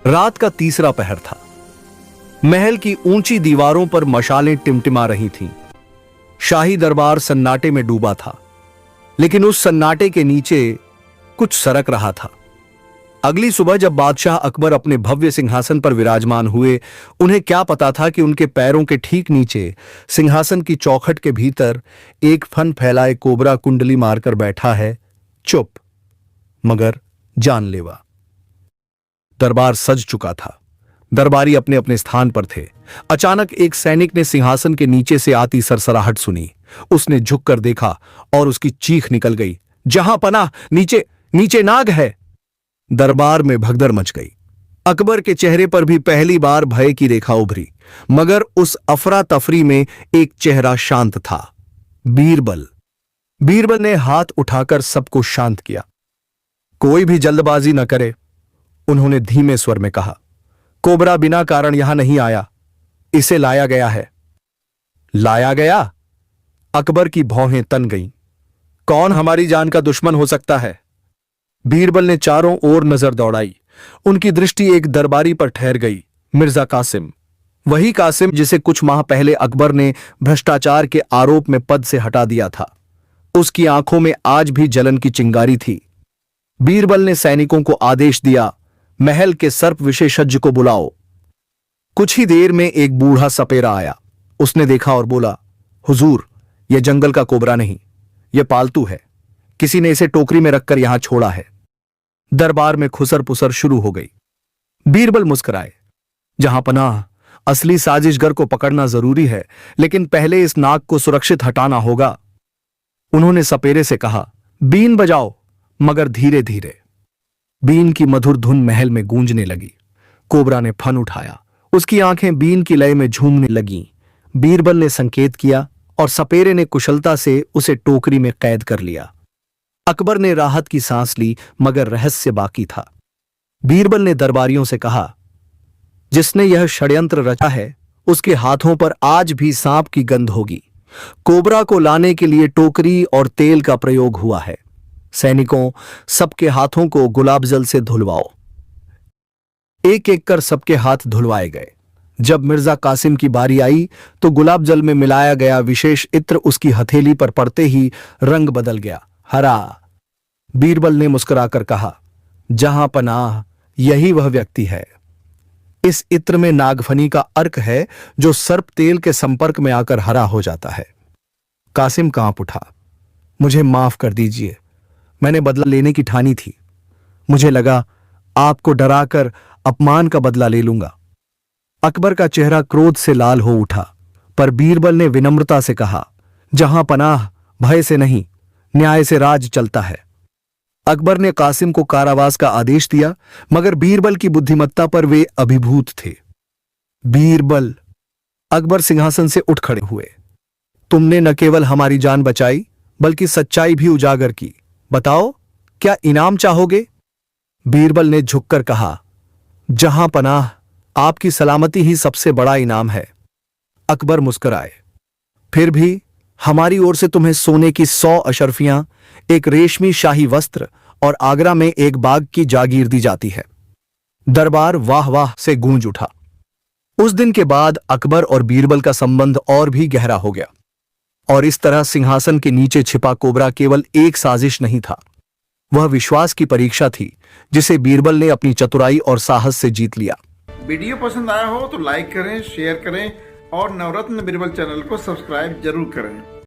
रात का तीसरा पहर था। महल की ऊंची दीवारों पर मशालें टिमटिमा रही थीं। शाही दरबार सन्नाटे में डूबा था, लेकिन उस सन्नाटे के नीचे कुछ सरक रहा था। अगली सुबह जब बादशाह अकबर अपने भव्य सिंहासन पर विराजमान हुए, उन्हें क्या पता था कि उनके पैरों के ठीक नीचे सिंहासन की चौखट के भीतर एक फन फैलाए कोबरा कुंडली मारकर बैठा है, चुप मगर जानलेवा। दरबार सज चुका था। दरबारी अपने अपने स्थान पर थे। अचानक एक सैनिक ने सिंहासन के नीचे से आती सरसराहट सुनी। उसने झुककर देखा और उसकी चीख निकल गई, जहां पनाह, नीचे नीचे नाग है। दरबार में भगदड़ मच गई। अकबर के चेहरे पर भी पहली बार भय की रेखा उभरी, मगर उस अफरा तफरी में एक चेहरा शांत था, बीरबल। बीरबल ने हाथ उठाकर सबको शांत किया। कोई भी जल्दबाजी न करे, उन्होंने धीमे स्वर में कहा। कोबरा बिना कारण यहां नहीं आया, इसे लाया गया है। लाया गया? अकबर की भौहें तन गईं। कौन हमारी जान का दुश्मन हो सकता है? बीरबल ने चारों ओर नजर दौड़ाई। उनकी दृष्टि एक दरबारी पर ठहर गई, मिर्जा कासिम। वही कासिम जिसे कुछ माह पहले अकबर ने भ्रष्टाचार के आरोप में पद से हटा दिया था। उसकी आंखों में आज भी जलन की चिंगारी थी। बीरबल ने सैनिकों को आदेश दिया, महल के सर्प विशेषज्ञ को बुलाओ। कुछ ही देर में एक बूढ़ा सपेरा आया। उसने देखा और बोला, हुजूर, यह जंगल का कोबरा नहीं, यह पालतू है। किसी ने इसे टोकरी में रखकर यहां छोड़ा है। दरबार में खुसर पुसर शुरू हो गई। बीरबल मुस्कुराए। जहां पनाह, असली साजिशगर को पकड़ना जरूरी है, लेकिन पहले इस नाग को सुरक्षित हटाना होगा। उन्होंने सपेरे से कहा, बीन बजाओ, मगर धीरे धीरे। बीन की मधुर धुन महल में गूंजने लगी। कोबरा ने फन उठाया। उसकी आंखें बीन की लय में झूमने लगीं। बीरबल ने संकेत किया और सपेरे ने कुशलता से उसे टोकरी में कैद कर लिया। अकबर ने राहत की सांस ली, मगर रहस्य बाकी था। बीरबल ने दरबारियों से कहा, जिसने यह षड्यंत्र रचा है, उसके हाथों पर आज भी सांप की गंध होगी। कोबरा को लाने के लिए टोकरी और तेल का प्रयोग हुआ है। सैनिकों, सबके हाथों को गुलाब जल से धुलवाओ। एक एक कर सबके हाथ धुलवाए गए। जब मिर्जा कासिम की बारी आई तो गुलाब जल में मिलाया गया विशेष इत्र उसकी हथेली पर पड़ते ही रंग बदल गया, हरा। बीरबल ने मुस्कुराकर कहा, जहां पनाह, यही वह व्यक्ति है। इस इत्र में नागफनी का अर्क है, जो सर्प तेल के संपर्क में आकर हरा हो जाता है। कासिम कांप उठा। मुझे माफ कर दीजिए, मैंने बदला लेने की ठानी थी। मुझे लगा आपको डराकर अपमान का बदला ले लूंगा। अकबर का चेहरा क्रोध से लाल हो उठा, पर बीरबल ने विनम्रता से कहा, जहां पनाह, भय से नहीं, न्याय से राज चलता है। अकबर ने कासिम को कारावास का आदेश दिया, मगर बीरबल की बुद्धिमत्ता पर वे अभिभूत थे। बीरबल, अकबर सिंहासन से उठ खड़े हुए। तुमने न केवल हमारी जान बचाई, बल्कि सच्चाई भी उजागर की। बताओ, क्या इनाम चाहोगे? बीरबल ने झुककर कहा, जहां पनाह, आपकी सलामती ही सबसे बड़ा इनाम है। अकबर मुस्कुराए। फिर भी हमारी ओर से तुम्हें सोने की 100 अशर्फियां, एक रेशमी शाही वस्त्र और आगरा में एक बाग की जागीर दी जाती है। दरबार वाह वाह से गूंज उठा। उस दिन के बाद अकबर और बीरबल का संबंध और भी गहरा हो गया, और इस तरह सिंहासन के नीचे छिपा कोबरा केवल एक साजिश नहीं था, वह विश्वास की परीक्षा थी, जिसे बीरबल ने अपनी चतुराई और साहस से जीत लिया। वीडियो पसंद आया हो तो लाइक करें, शेयर करें और नवरत्न बीरबल चैनल को सब्सक्राइब जरूर करें।